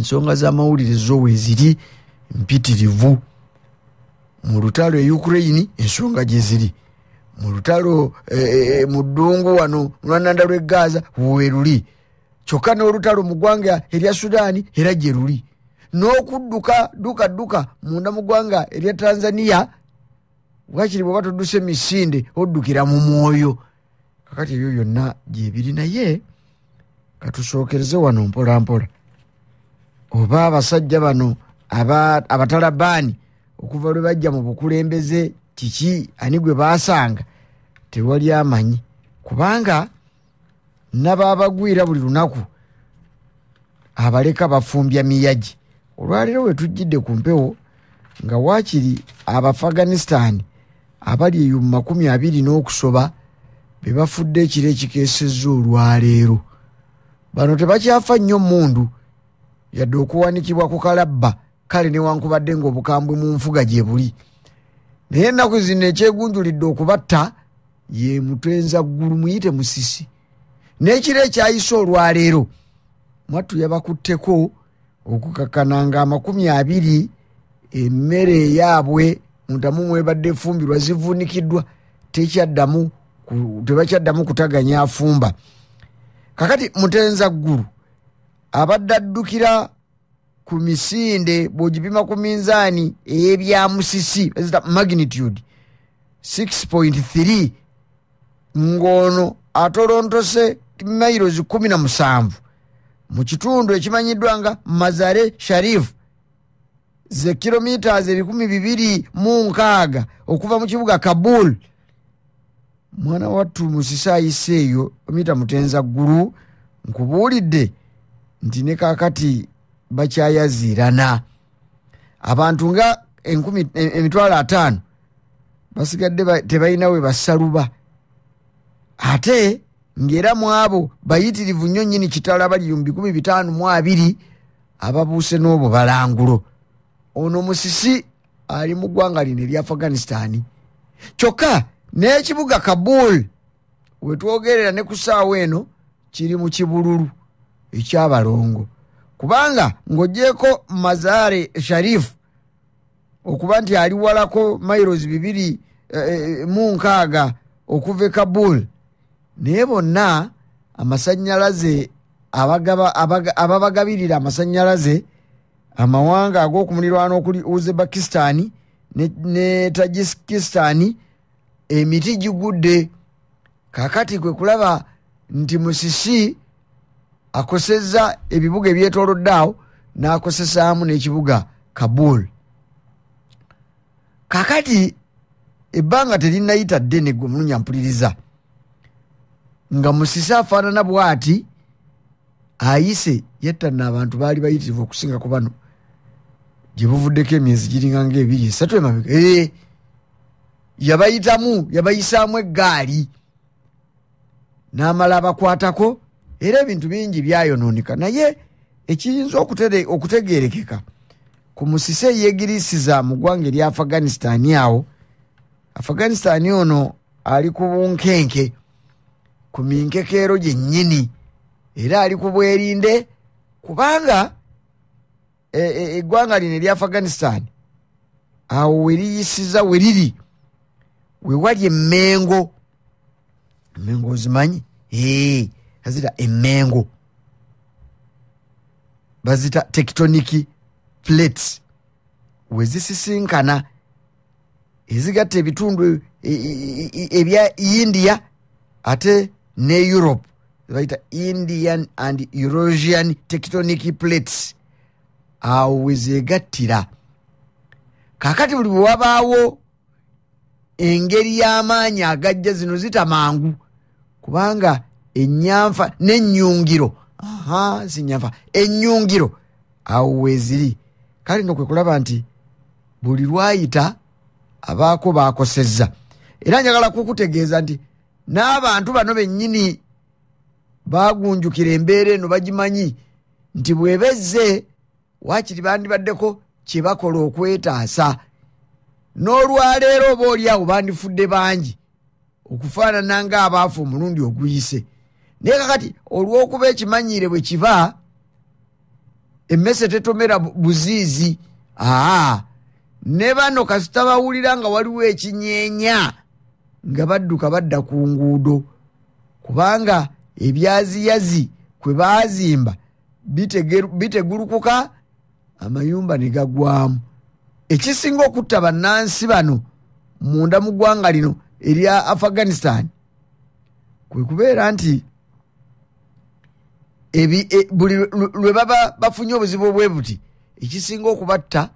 ensonga z'amawulire zo weziri mpitirivu. Mu lutalo e Ukraine ensonga gye ziri, mu lutalo mu ddungu wano lwananda lw'e Gaza weeruli, kyokka n'olutalo mu ggwanga erya Sudaani era gye luli, n'okudduka duka munda mu ggwanga erya Tanzania wakiri bw'oba todduse misinde oddukira mu mwoyo. Kakati ebyo byonna gyebiri, naye katusookereze wano mpolampola. Oba abasajja bano abatalabaani okuva lwe bajja mu bukulembeze kiki ani gwe baasanga tewali amanyi, kubanga nabaabagwira buli lunaku abaleka bafumbya miyagi. Olwaleero we tujjidde ku mpewo nga waakiri Abafghanistan abali mu 20 n'okusoba be bafudde ekiro ekikeesezza olwaleero. Bano tebakyafa nnyo mundu yadde okuwanikibwa ku kalabba, kale newankubadde ng'obukambwe mu nfuga gye buli. Naye ennaku zino ekyegunjulidde okubatta ye Mutenza ggulu, muyite Musisi. N'ekiro ekyayise olwaleero mwattu yabakutteko okukakkananga 20 emmere eyaabwe muntamu mwebadde efumbirwa zivuunikiddwa, tebakyaddamu kutaganya afumba. Kakati Mutenza ggulu abadde addukira ku misinde bw'ogipima ku minzaani ey'ebya Musisi magnitude 6.3 ng'ono atolontose miles 17 mu kitundu ekimanyiddwa nga Mazare Sharif, ze kilometers 206 okuva mu kibuga Kabul. Mwana wattu Musisi ayise eyo omita Mutenza ggulu, nkubuulidde nti ne kaakati bakyayaziirana. Abantu nga 5,000 basigadde tebalina we basaluba, ate ng'era mu abo bayitirivu nnyo nnyini kitala bali 5,200 ababuuse n'obwo balangulo. Ono Musisi ali mu ggwanga lino erya Afghanistan, kyokka n'ekibuga Kabul wetwogerera ne ku ssaawa eno kiri mu kibululu ekyabalongo, kubanga ng'oggyeko Mazare Sharif okuba nti ali walako miles 206 okuva e Kabul, naye bonna amasannyalaze ababagabirira amasannyalaze amawanga ag'okumulirwano okuli Uzbekistan ne Tajikistan emiti gigudde. Kakati kwe kulaba nti Musisi akosezza ebibuga ebyetoolodde awo n'akosesaamu n'ekibuga Kabul. Kakati ebbanga terinayita ddene gwe mulunnya mpuliriza nga Musisi afaanana bw'ati ayise yettanna abantu baali bayitirivu okusinga ku bano gye buvuddeko emyezi giringa nga 2-3 emabega. Yabayisaamu eggaali n'amala abakwatako, era ebintu bingi byayonoonika. Naye ekiyinza okutegeerekeka ku Musisi eyeegirisiza mu ggwanga erya Afghanistan awo, Afghanistan ono ali ku bunkenke, ku minkekeero gyennyini, era ali ku bwerinde, kubanga eggwanga lino erya Afghanistan awo weriyisiza weriri wewali emmengo ozimanyi azita emmengo, bazita tectonic plates, wezisisinkana ezigatta ebitundu ebya India ate ne Europe, bayita Indian and Eurasian tectonic plates, awo wezegattira. Kakati buli bwewabaawo engeri y'amaanyi agajja zino zitamangu, kubanga ennyamfa n'ennyungiro ennyungiro awo weeziri. Kale no kwe kulaba nti buli lwayita abaako baakosezza. Era njagala kukutegeeza nti n'abantu bano bennyini baagunjukira embeera eno bagimanyi nti bwebezze waakiri bandibaddeko kye bakola okwetaasa. N'olwaleero oba oli awo bandifudde bangi okufaanana ng'abaafa omulundi oguyise. Naye kakati olw'okuba ekimanyiire bwe kiba, emmese tetomera buziizi. Ne bano kasita bawulira nga waliwo ekinyeenya nga badduka badda ku nguudo, kubanga ebyaziyazi kwe baazimba bitegulukuka, amayumba ne gagwamu. Ekisinga okutta bannansi bano munda mu ggwanga lino erya Afghanistan kwe kubeera nti buli lwe baba bafunye obuzibu bwe buti, ekisinga okubatta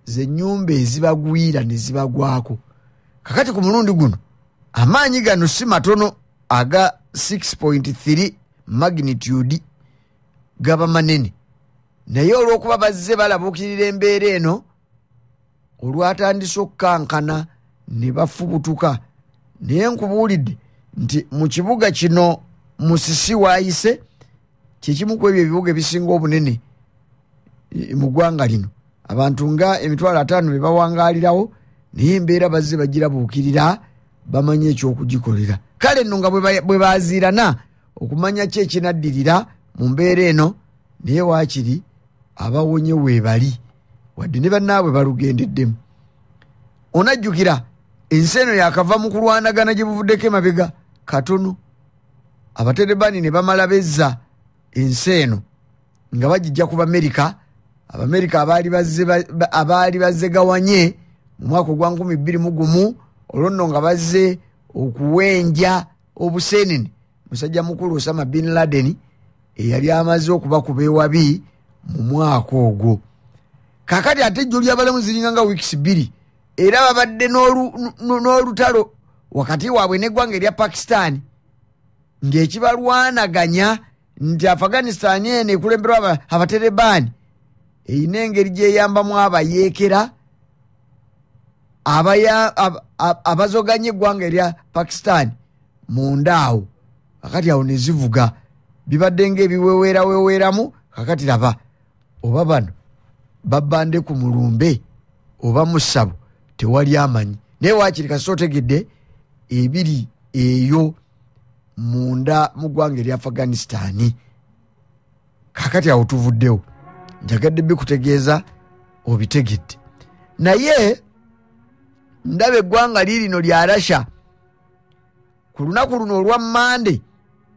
ze nnyumba ezibagwira ne zibagwako. Kakati ku mulundi guno amaanyi gano si matono, aga 6.3 magnitude gaba manene, naye olw'okuba bazze balabukirira embeera eno, olwatandise okukankana ne bafubutuka. Naye nkubuulidde nti mu kibuga kino Musisi waayise kyekimu ku ebyo ebibuga ebisinga obunene mu ggwanga lino. Abantu nga 5,000 be bawangaalirawo, naye embeera bazze bagirabuukirira, bamanye ekyokugikolera. Kale nno nga bwe baziirana okumanya ki ekinaddirira mu mbeera eno, naye waakiri abawonye weebali, wadde ne bannaabwe balugendeddemu. Onajjukira ensi eno yakava mu kulwanagana gye buvuddeko emabega katono, abaterebani ne bamala bezza ensi eno nga bagijja ku Bamerica. Abamerika abaali bazze gawanye mu mwaka gwa 2021, olwo nno nga bazze okuwenja obuseenene musajja mukulu Osama bin Laden eyali amaze okubakuba ewabi mu mwaka ogwo. Kakati ate ejjo ly'abalamu ziringa nga weeks 2, era babadde n'olutalo wakati waabwe n'eggwanga erya Pakistan ng'ekibalwanaganya nti Afghanistan eno ekulemberwa abaterebani eyina engeri gyeyambamu abayeekera abazoganya eggwanga erya Pakistan mundaawo. Kakati awo ne zivuga, bibadde ng'ebiweweeraweweeramu. Kakati laba oba bano babbande ku mulumbe oba mu ssabo tewali amanyi, naye waakiri kasita otegedde ebiri eyo munda mu ggwanga erya Afghanistan. Kakati awo tuvuddewo, njagadde bikutegeeza obitegedde. Naye ndaba eggwanga liirino lya Russia ku lunaku luno olwa Mande,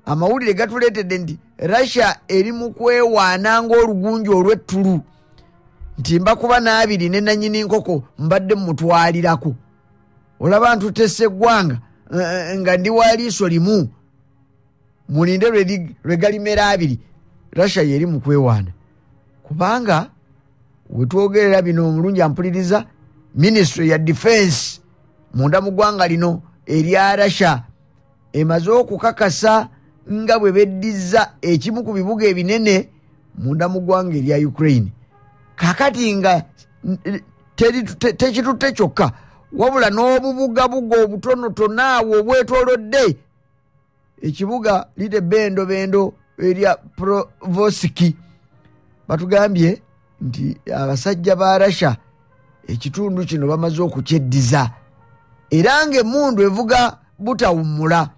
amawulire gatuleetedde nti Russia eri mu kwewaana ng'olugunju olw'ettulu, nti mbakuba n'abiri ne nannyini nkoko mbadde mutwalirako. Olaba ntutesse eggwanga nga ndi waliiso limu, mulinde lwe galimera abiri. Russia yeri mu kwewaana, kubanga wetwogerera bino omulungi ampuliriza, Ministry ya Defense munda mu ggwanga lino erya Russia emaze okukakasa nga bwe beddiza ekimu ku bibuga ebinene munda mu ggwanga erya Ukraine. Kakati nga tekitutte kyokka, wabula n'obubugabuga obutonotono awo obwetoolodde ekibuga lite bendo erya Provoski. Batugambye nti abasajja ba Russia ekitundu kino bamaze okukyeddiza, era ng'emmundu evuga butawummula.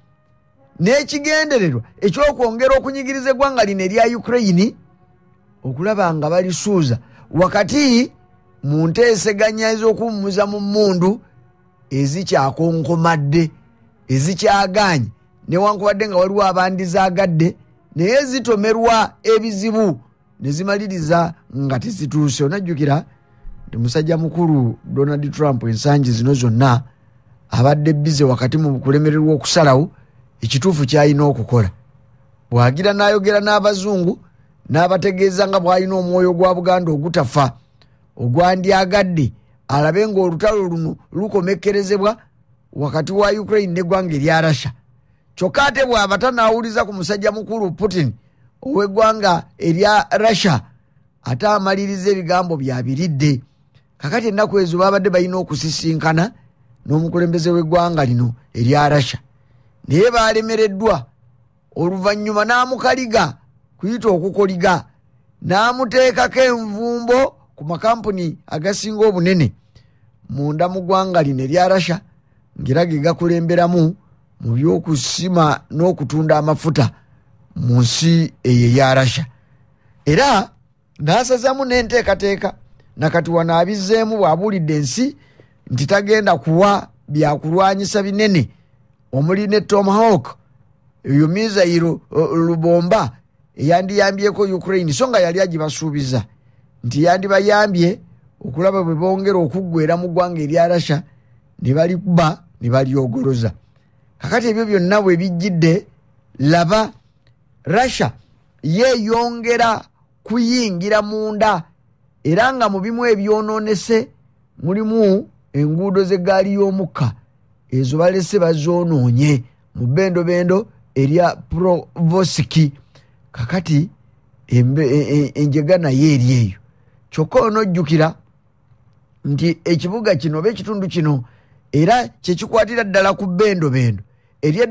N'ekigendererwa ekyokwongera okunyigiriza eggwanga lino erya Ukraine okulaba nga balisuuza wakati mu nteeseganya ez'okuwummuza mu mmundu ezikyakonkomadde, ezikyaganye newankubadde nga waliwo abandizaagadde, naye zitomerwa ebizibu ne zimaliriza nga tezituuse. Onajjukira nti musajja mukulu Donald Trump ensangi zino zonna abadde bize wakati mu kulemererwa okusalawo ekituufu ky'alina okukola. Bw'agira n'ayogera n'abazungu n'abategeeza nga bw'alina omwoyo gwa Buganda ogutafa ogwandyagadde, alabe ng'olutalo luno lukomekkerezebwa wakati wa Ukraine n'eggwanga erya Russia. Kyokka ate bw'aba tanaawuliza ku musajja mukulu Putin ow'eggwanga erya Russia, ate amaliriza ebigambo byabiridde. Kakati ennaku ezo babadde balina okusisinkana n'omukulembeze w'eggwanga lino erya Russia, naye baalemereddwa. Oluvannyuma n'amukaliga kuyita okukoliga, n'amuteekako envumbo ku makampuni agasinga obunene munda mu ggwanga lino erya Russia, ng'era ge gakulemberamu mu by'okusima n'okutunda amafuta mu nsi eyo eya Russia. Era n'asazamu n'enteekateeka nakati wano abizzeemu bw'abuulidde ensi nti tagenda kuwa byakulwanyisa binene omuli ne Tomahawk eyo mizayiro lubomba eyandiyambyeko Ukraine so nga yali agibasuubiza nti yandibayambye okulaba bwe bongera okuggwera mu ggwanga erya Russia ne balikuba ne balyogoloza. Kakati ebyo byonna bwe bijjidde laba Russia yeeyongera kuyingira munda era nga mu bimu ebyonoonese mulimu enguudo z'eggaali y'omukka ezo balese bazoonoonye mu bendobendo erya Provoski. Kakati enjega naye eri eyo kyokka onojjukira nti ekibuga kino oba ekitundu kino era kyekikwatira ddala ku bendobendo ery'e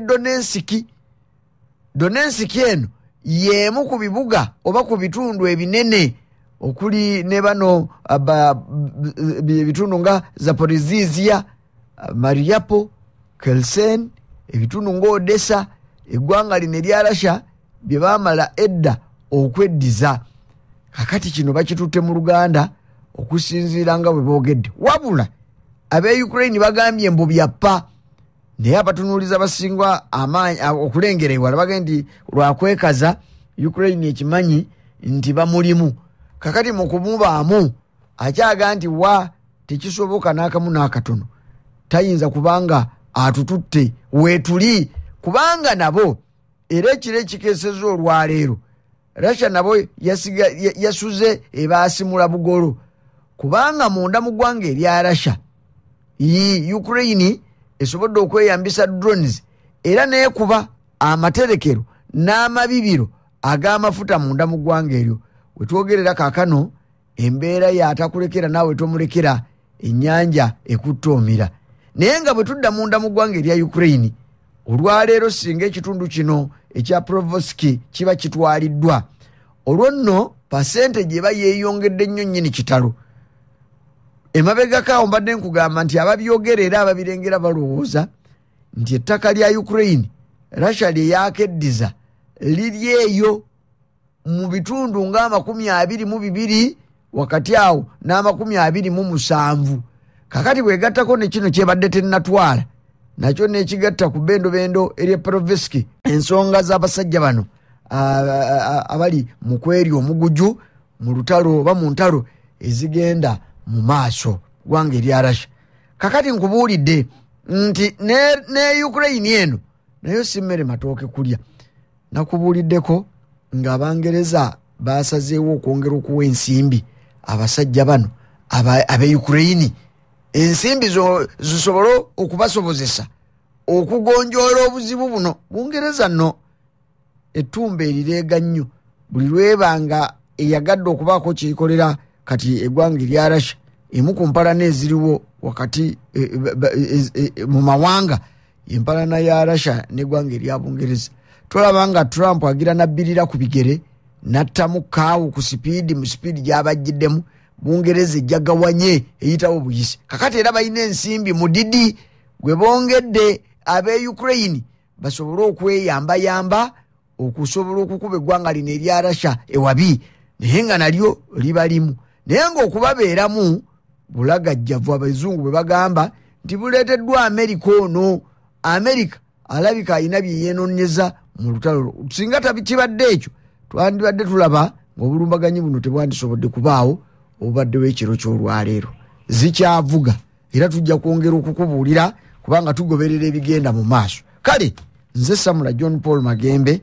Donetsk eno y'emu ku bibuga oba ku bitundu ebinene okuli ne bano ebitundu nga Zaporizhzhia, Mariupol, Kherson, ebitundu nga Odessa, eggwanga lino erya Russia bye baamala edda okweddiza. Kakati kino bakitutte mu Luganda okusinziira nga bwe boogedde, wabula ab'e Ukraine bagambye mbu byappa, naye abatunuuliza basingwa amaanyi okulengera ewala bagambye nti lwakwekaza Ukraine ekimanyi nti bamulimu. Kakati mu kumubaamu akyaga nti wa tekisoboka n'akamu n'akatono, tayinza kubanga atututte weetuli, kubanga nabo era ekiro ekikeeseza olwaleero Russia nabo yasuze ebaasimula bugolo, kubanga munda mu ggwanga erya Russia Ukraine esobodde okweyambisa drones era neekuba amaterekero n'amabibiro ag'amafuta munda mu ggwanga eryo. Wetwogerera kaakano embeera yatakulekera naawe tomulekera ennyanja ekuttoomira. Naye nga bwe tudda munda mu ggwanga erya Ukraine olwaleero singa ekitundu kino ekya Provoski kiba kitwaliddwa, olwo nno pasente gye yeeyongedde nnyo nnyini kitalo. Emabegakaawo mbadde nkugamba nti ababyogera era ababirengera balowooza nti ettaka lya Ukraine Russia lye yakeddiza liri eyo mu bitundu nga 22 wakati awo n'27. Kakati bwegattako ne kino kyebadde tennatwala nakyo nekigatta ku bendobendo erya Provoski, ensonga z'abasajja bano abali mu kweri omuguju mu lutalo oba mu ntalo ezigenda mu maaso ggwanga erya Russia. Kakati nkubuulidde nti ne Ukraine eno nayo si mmere matooke kulya. Nakubuuliddeko nga Abangereza basazeewo okwongera okuwa ensimbi abasajja bano ab'e Ukraine, ensimbi zisobole okubasobozesa okugonjoola obuzibu buno. Bungereza nno ettumba erireega nnyo buli lwebanga eyagadde okubaako kyeyikolera kati eggwanga erya Russia emu ku mpalana eziriwo wakati mu mawanga empalana ya Russia n'eggwanga erya Bungereza. Tolaba nga Trump agira nabbirira ku bigere nattamu kaawo ku mu sipiidi gy'abajjiddemu, Bungereza ejjagawanye eyitawo buyisi. Kakati era balina ensimbi mudidi gwe bongedde ab'e Ukraine basobole okweyambayamba okusobola okukuba eggwanga lino erya Russia ewabi, naye nga nalyo libalimu. Naye ng'okubabeeramu bulagajjavu abazungu bwe bagamba nti buleeteddwa Amerika ono. Amerika alabika alina bye yeenoonyeza mu lutalo. Singa kibadde ekyo twandibadde tulaba ng'obulumbaganyi buno tebwandisobodde kubaawo obubaddewo ekiro ky'olwaleero. Zikyavuga era tujja kwongera okukubuulira kubanga tugoberera ebigenda mu maaso. Kale nze Samula John Paul Magembe.